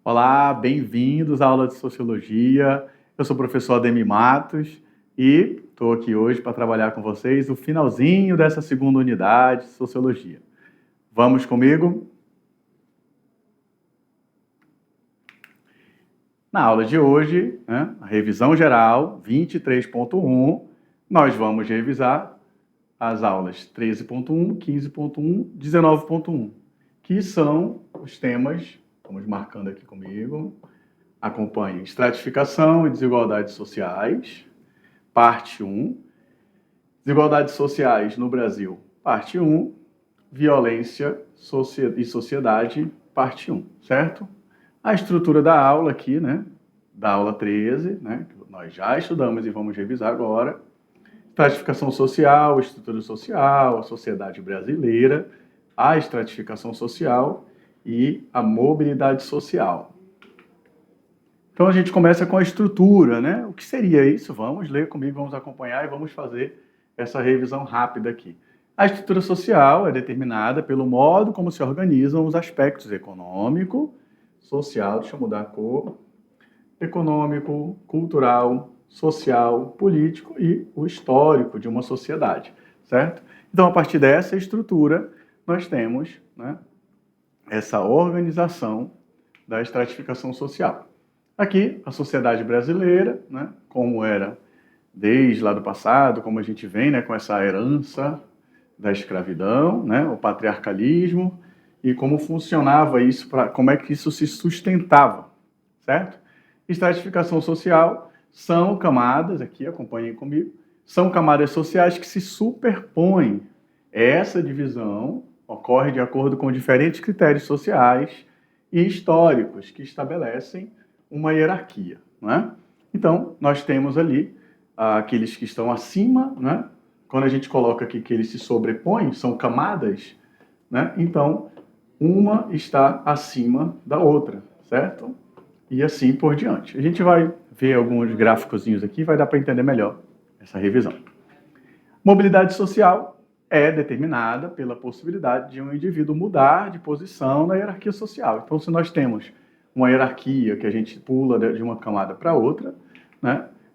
Olá, bem-vindos à aula de Sociologia. Eu sou o professor Ademir Matos e estou aqui hoje para trabalhar com vocês o finalzinho dessa segunda unidade, Sociologia. Vamos comigo? Na aula de hoje, a revisão geral 23.1, nós vamos revisar as aulas 13.1, 15.1, 19.1, que são os temas, vamos marcando aqui comigo, acompanhe estratificação e desigualdades sociais, parte 1, desigualdades sociais no Brasil, parte 1, violência e sociedade, parte 1, certo? A estrutura da aula aqui, da aula 13, que nós já estudamos e vamos revisar agora, estratificação social, estrutura social, a sociedade brasileira, a estratificação social e a mobilidade social. Então a gente começa com a estrutura, O que seria isso? Vamos ler comigo, vamos acompanhar e vamos fazer essa revisão rápida aqui. A estrutura social é determinada pelo modo como se organizam os aspectos econômico, social, deixa eu mudar a cor, econômico, cultural, social, político e o histórico de uma sociedade, certo? Então, a partir dessa estrutura, nós temos essa organização da estratificação social. Aqui, a sociedade brasileira, como era desde lá do passado, como a gente vem com essa herança da escravidão, o patriarcalismo, e como funcionava isso, como é que isso se sustentava, certo? Estratificação social são camadas, aqui acompanhem comigo, são camadas sociais que se superpõem. Essa divisão ocorre de acordo com diferentes critérios sociais e históricos que estabelecem uma hierarquia, Então, nós temos ali aqueles que estão acima, Quando a gente coloca aqui que eles se sobrepõem, são camadas, Então, uma está acima da outra, certo? E assim por diante. A gente vai ver alguns gráficozinhos aqui, vai dar para entender melhor essa revisão. Mobilidade social é determinada pela possibilidade de um indivíduo mudar de posição na hierarquia social. Então, se nós temos uma hierarquia que a gente pula de uma camada para outra,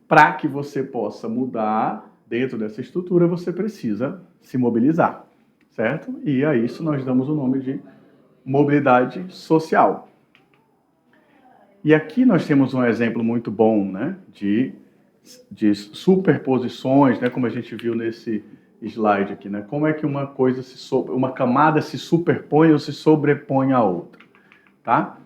para que você possa mudar dentro dessa estrutura, você precisa se mobilizar, certo? E a isso nós damos o nome de mobilidade social. E aqui nós temos um exemplo muito bom, de superposições, como a gente viu nesse slide aqui, Como é que uma camada se superpõe ou se sobrepõe à outra, tá?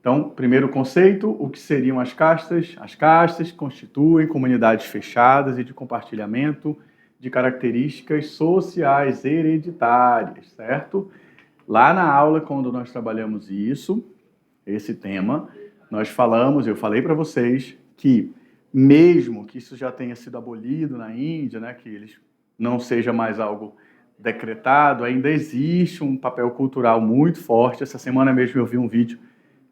Então, primeiro conceito, o que seriam as castas? As castas constituem comunidades fechadas e de compartilhamento de características sociais hereditárias, certo? Lá na aula, quando nós trabalhamos esse tema, nós falamos, eu falei para vocês que mesmo que isso já tenha sido abolido na Índia, que eles não seja mais algo decretado, ainda existe um papel cultural muito forte. Essa semana mesmo eu vi um vídeo,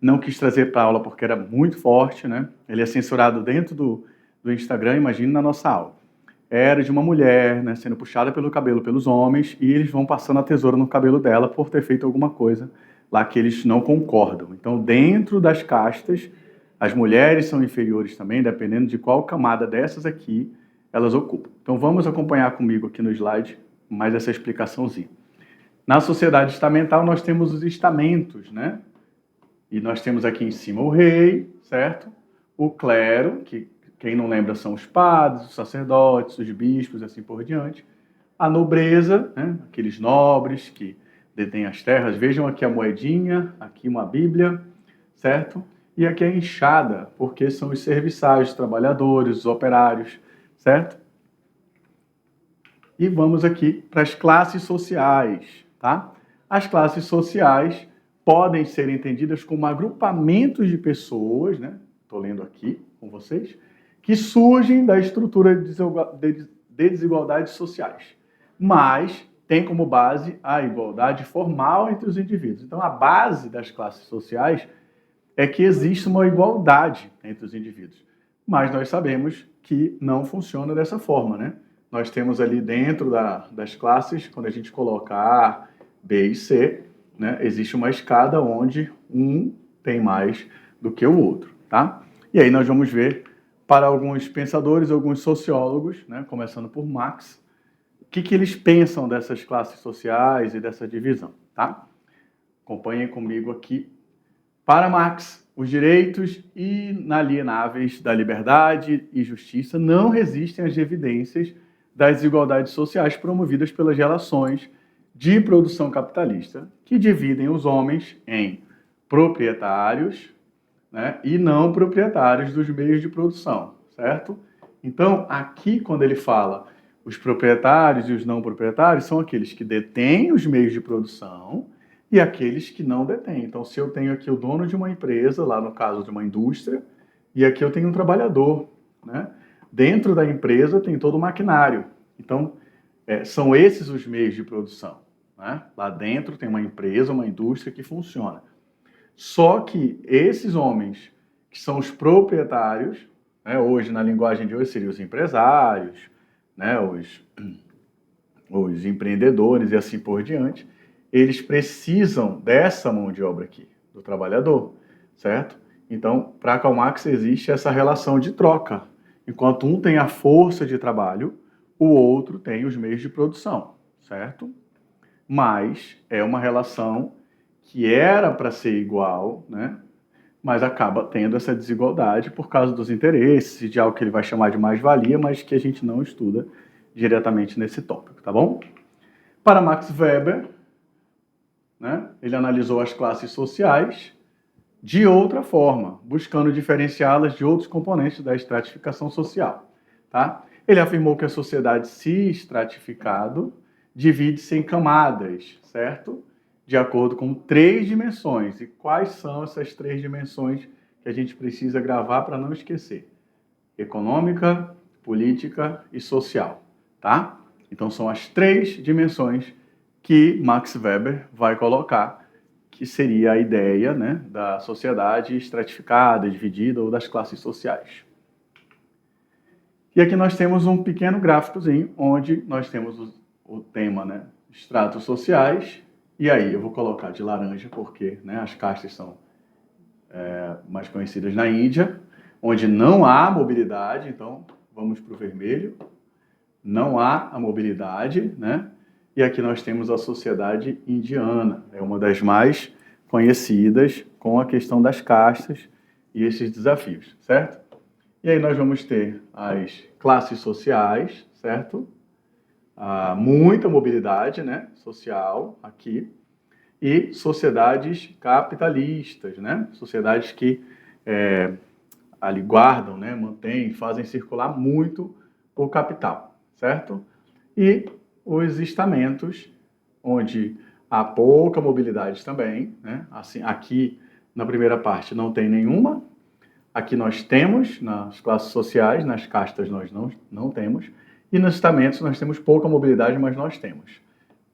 não quis trazer para a aula porque era muito forte, Ele é censurado dentro do Instagram, imagine na nossa aula. Era de uma mulher, sendo puxada pelo cabelo pelos homens, e eles vão passando a tesoura no cabelo dela por ter feito alguma coisa lá que eles não concordam. Então, dentro das castas, as mulheres são inferiores também, dependendo de qual camada dessas aqui elas ocupam. Então, vamos acompanhar comigo aqui no slide mais essa explicaçãozinha. Na sociedade estamental, nós temos os estamentos, E nós temos aqui em cima o rei, certo? O clero, que quem não lembra são os padres, os sacerdotes, os bispos e assim por diante. A nobreza, aqueles nobres que detêm as terras. Vejam aqui a moedinha, aqui uma bíblia, certo? E aqui a enxada, porque são os serviçais, os trabalhadores, os operários, certo? E vamos aqui para as classes sociais, tá? As classes sociais podem ser entendidas como agrupamentos de pessoas, Estou lendo aqui com vocês, que surgem da estrutura de desigualdades sociais, mas tem como base a igualdade formal entre os indivíduos. Então, a base das classes sociais é que existe uma igualdade entre os indivíduos, mas nós sabemos que não funciona dessa forma, Nós temos ali dentro das classes, quando a gente coloca A, B e C, existe uma escada onde um tem mais do que o outro, tá? E aí nós vamos ver para alguns pensadores, alguns sociólogos, né, começando por Marx, o que eles pensam dessas classes sociais e dessa divisão, tá? Acompanhem comigo aqui. Para Marx, os direitos inalienáveis da liberdade e justiça não resistem às evidências das desigualdades sociais promovidas pelas relações de produção capitalista, que dividem os homens em proprietários, né, e não proprietários dos meios de produção, certo? Então, aqui, quando ele fala os proprietários e os não proprietários, são aqueles que detêm os meios de produção e aqueles que não detêm. Então, se eu tenho aqui o dono de uma empresa, lá no caso de uma indústria, e aqui eu tenho um trabalhador, né? Dentro da empresa tem todo o maquinário. Então, são esses os meios de produção, né? Lá dentro tem uma empresa, uma indústria que funciona. Só que esses homens, que são os proprietários, né, hoje, na linguagem de hoje, seriam os empresários, né, os empreendedores e assim por diante, eles precisam dessa mão de obra aqui, do trabalhador, certo? Então, para Karl Marx existe essa relação de troca. Enquanto um tem a força de trabalho, o outro tem os meios de produção, certo? Mas é uma relação que era para ser igual, né? Mas acaba tendo essa desigualdade por causa dos interesses, de algo que ele vai chamar de mais-valia, mas que a gente não estuda diretamente nesse tópico, tá bom? Para Max Weber, né, ele analisou as classes sociais de outra forma, buscando diferenciá-las de outros componentes da estratificação social, tá? Ele afirmou que a sociedade se estratificado divide-se em camadas, certo? De acordo com 3 dimensões. E quais são essas 3 dimensões que a gente precisa gravar para não esquecer? Econômica, política e social, tá? Então são as 3 dimensões que Max Weber vai colocar, que seria a ideia, né, da sociedade estratificada, dividida, ou das classes sociais. E aqui nós temos um pequeno gráficozinho, onde nós temos o tema, né, estratos sociais, e aí eu vou colocar de laranja, porque, né, as castas são mais conhecidas na Índia, onde não há mobilidade, então vamos para o vermelho, não há a mobilidade, né? E aqui nós temos a sociedade indiana, é uma das mais conhecidas com a questão das castas e esses desafios, certo? E aí nós vamos ter as classes sociais, certo? Muita mobilidade, né, social aqui, e sociedades capitalistas, né? Sociedades que ali guardam, né, mantêm, fazem circular muito o capital, certo? E os estamentos, onde há pouca mobilidade também, né? Assim, aqui na primeira parte não tem nenhuma, aqui nós temos nas classes sociais, nas castas nós não temos, e nos estamentos nós temos pouca mobilidade, mas nós temos.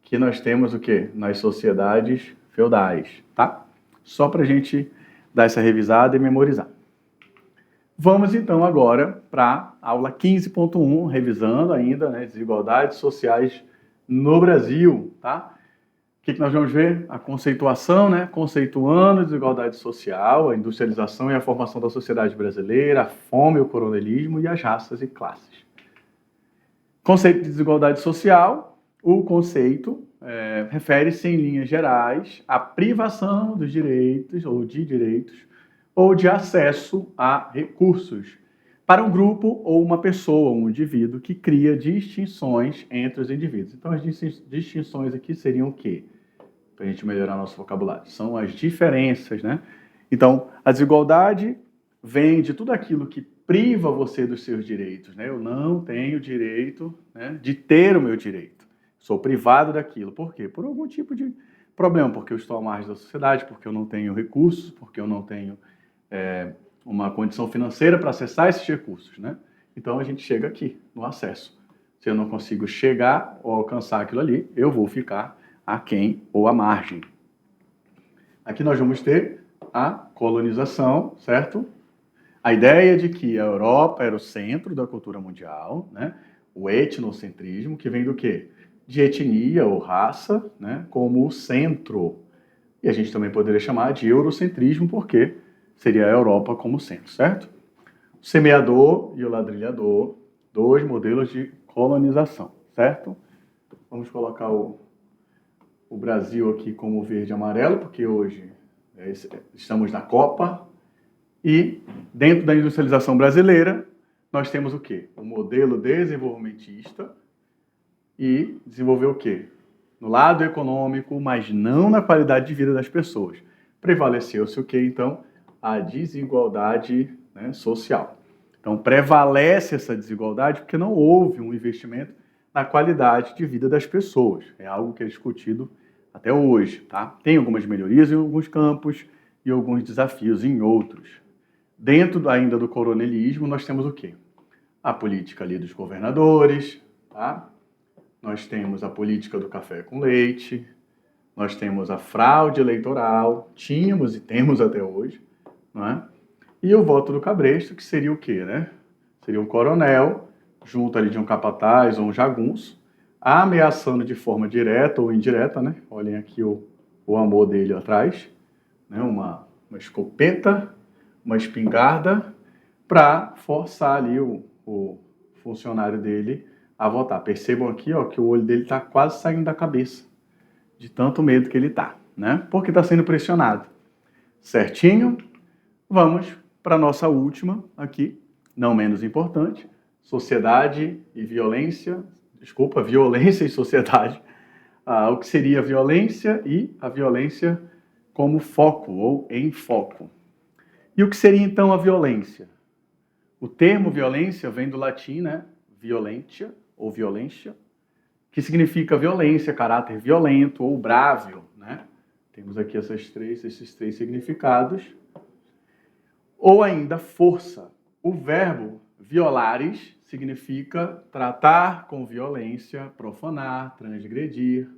Aqui nós temos o quê? Nas sociedades feudais, tá? Só para a gente dar essa revisada e memorizar. Vamos então agora para a aula 15.1, revisando ainda, né, desigualdades sociais no Brasil, tá? O que nós vamos ver? A conceituação, né? Conceituando a desigualdade social, a industrialização e a formação da sociedade brasileira, a fome, o coronelismo e as raças e classes. Conceito de desigualdade social, o conceito refere-se em linhas gerais à privação dos direitos ou de acesso a recursos para um grupo ou uma pessoa, um indivíduo, que cria distinções entre os indivíduos. Então, as distinções aqui seriam o quê? Para a gente melhorar nosso vocabulário. São as diferenças, né? Então, a desigualdade vem de tudo aquilo que priva você dos seus direitos, né? Eu não tenho direito, né, de ter o meu direito. Sou privado daquilo. Por quê? Por algum tipo de problema, porque eu estou à margem da sociedade, porque eu não tenho recursos, porque eu não tenho uma condição financeira para acessar esses recursos, né? Então a gente chega aqui no acesso. Se eu não consigo chegar ou alcançar aquilo ali, eu vou ficar aquém ou à margem. Aqui nós vamos ter a colonização, certo? A ideia de que a Europa era o centro da cultura mundial, né? O etnocentrismo, que vem do quê? De etnia ou raça, né? Como o centro. E a gente também poderia chamar de eurocentrismo, porque seria a Europa como centro, certo? O semeador e o ladrilhador, dois modelos de colonização, certo? Vamos colocar o Brasil aqui como verde e amarelo, porque hoje estamos na Copa. E dentro da industrialização brasileira, nós temos o quê? O modelo desenvolvimentista e desenvolver o quê? No lado econômico, mas não na qualidade de vida das pessoas. Prevaleceu-se o quê, então? A desigualdade, né, social. Então, prevalece essa desigualdade porque não houve um investimento na qualidade de vida das pessoas. É algo que é discutido até hoje, tá? Tem algumas melhorias em alguns campos e alguns desafios em outros. Dentro ainda do coronelismo, nós temos o quê? A política ali dos governadores, tá? Nós temos a política do café com leite, nós temos a fraude eleitoral, tínhamos e temos até hoje, não é? E o voto do cabresto, que seria o quê, né? Seria um coronel, junto ali de um capataz ou um jagunço, ameaçando de forma direta ou indireta, né? Olhem aqui o amor dele atrás, né? Uma escopeta, uma espingarda, para forçar ali o funcionário dele a votar. Percebam aqui, ó, que o olho dele está quase saindo da cabeça, de tanto medo que ele está, né? Porque está sendo pressionado. Certinho? Vamos para a nossa última aqui, não menos importante, sociedade e violência, violência e sociedade. O que seria a violência e a violência como foco ou em foco. E o que seria então a violência? O termo violência vem do latim, né? Violentia ou violência, que significa violência, caráter violento ou brávio, né? Temos aqui esses três significados. Ou ainda força. O verbo violares significa tratar com violência, profanar, transgredir.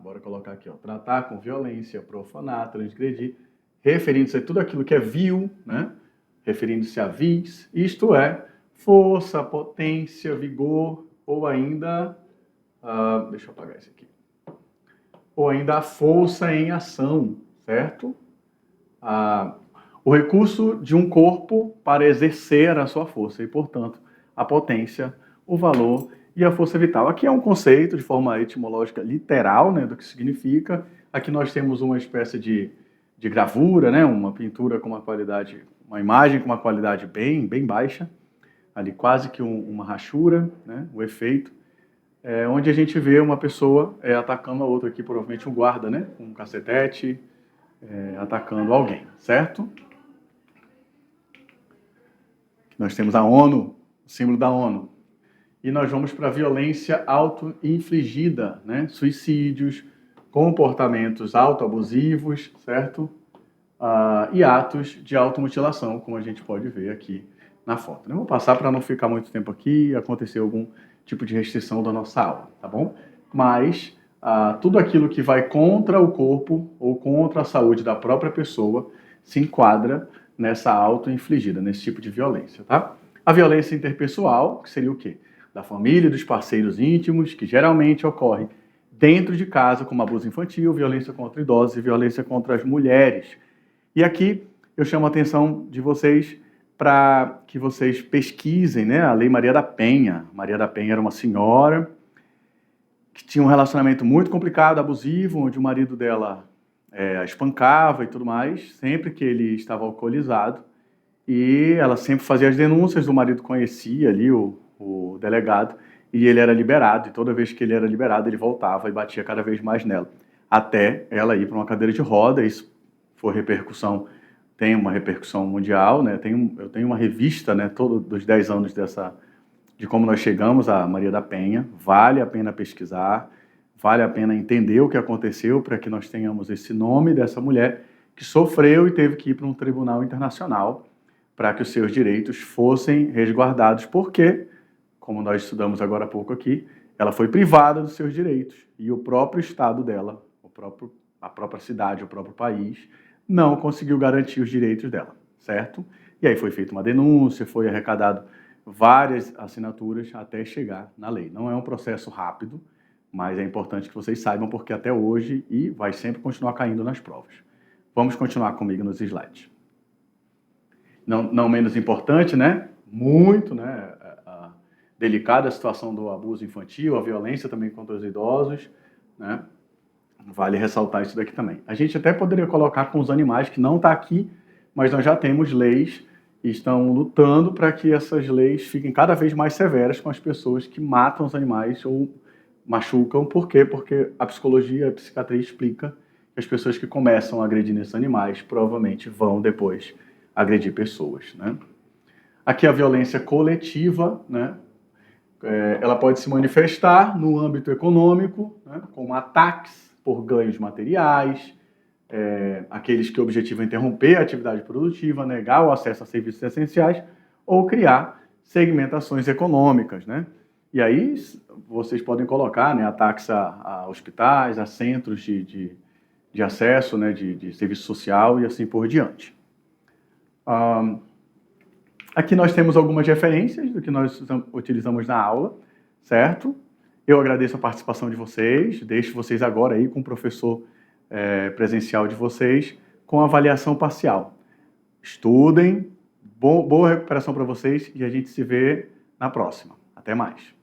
Bora colocar aqui, ó. Tratar com violência, profanar, transgredir, referindo-se a tudo aquilo que é vil, né? Referindo-se a vis, isto é, força, potência, vigor, ou ainda, deixa eu apagar isso aqui, ou ainda a força em ação, certo? O recurso de um corpo para exercer a sua força e, portanto, a potência, o valor e a força vital. Aqui é um conceito de forma etimológica literal, né, do que significa. Aqui nós temos uma espécie de gravura, né, uma pintura com uma qualidade, uma imagem com uma qualidade bem baixa, ali quase que uma rachura, né, o efeito, onde a gente vê uma pessoa atacando a outra aqui, provavelmente um guarda, né, com um cacetete, atacando alguém, certo? Nós temos a ONU, o símbolo da ONU. E nós vamos para a violência auto-infligida, né? Suicídios, comportamentos autoabusivos, certo? E atos de automutilação, como a gente pode ver aqui na foto. Eu vou passar para não ficar muito tempo aqui e acontecer algum tipo de restrição da nossa aula, tá bom? Mas tudo aquilo que vai contra o corpo ou contra a saúde da própria pessoa se enquadra nessa auto-infligida, nesse tipo de violência, tá? A violência interpessoal, que seria o quê? Da família e dos parceiros íntimos, que geralmente ocorre dentro de casa, como abuso infantil, violência contra idosos e violência contra as mulheres. E aqui eu chamo a atenção de vocês para que vocês pesquisem, né, a Lei Maria da Penha. Maria da Penha era uma senhora que tinha um relacionamento muito complicado, abusivo, onde o marido dela a espancava e tudo mais, sempre que ele estava alcoolizado. E ela sempre fazia as denúncias, o marido conhecia ali o delegado, e ele era liberado, e toda vez que ele era liberado, ele voltava e batia cada vez mais nela, até ela ir para uma cadeira de roda. Isso foi repercussão, tem uma repercussão mundial, né? Eu tenho uma revista, né, todos dos 10 anos de como nós chegamos a Maria da Penha. Vale a pena pesquisar, vale a pena entender o que aconteceu para que nós tenhamos esse nome dessa mulher que sofreu e teve que ir para um tribunal internacional para que os seus direitos fossem resguardados, porque, como nós estudamos agora há pouco aqui, ela foi privada dos seus direitos e o próprio estado dela, a própria cidade, o próprio país, não conseguiu garantir os direitos dela, certo? E aí foi feita uma denúncia, foi arrecadado várias assinaturas até chegar na lei. Não é um processo rápido, mas é importante que vocês saibam, porque até hoje e vai sempre continuar caindo nas provas. Vamos continuar comigo nos slides. não menos importante, né? Muito, né? Delicada a situação do abuso infantil, a violência também contra os idosos, né? Vale ressaltar isso daqui também. A gente até poderia colocar com os animais, que não está aqui, mas nós já temos leis e estão lutando para que essas leis fiquem cada vez mais severas com as pessoas que matam os animais ou machucam. Por quê? Porque a psicologia, a psiquiatria explica que as pessoas que começam a agredir nesses animais provavelmente vão depois agredir pessoas, né? Aqui a violência coletiva, né? Ela pode se manifestar no âmbito econômico, né? Como ataques por ganhos materiais, aqueles que objetivam interromper a atividade produtiva, negar o acesso a serviços essenciais ou criar segmentações econômicas, né? E aí vocês podem colocar, né, ataques a hospitais, a centros de acesso, né, de serviço social e assim por diante. Aqui nós temos algumas referências do que nós utilizamos na aula, certo? Eu agradeço a participação de vocês, deixo vocês agora aí com o professor presencial de vocês, com avaliação parcial. Estudem, boa recuperação para vocês e a gente se vê na próxima. Até mais.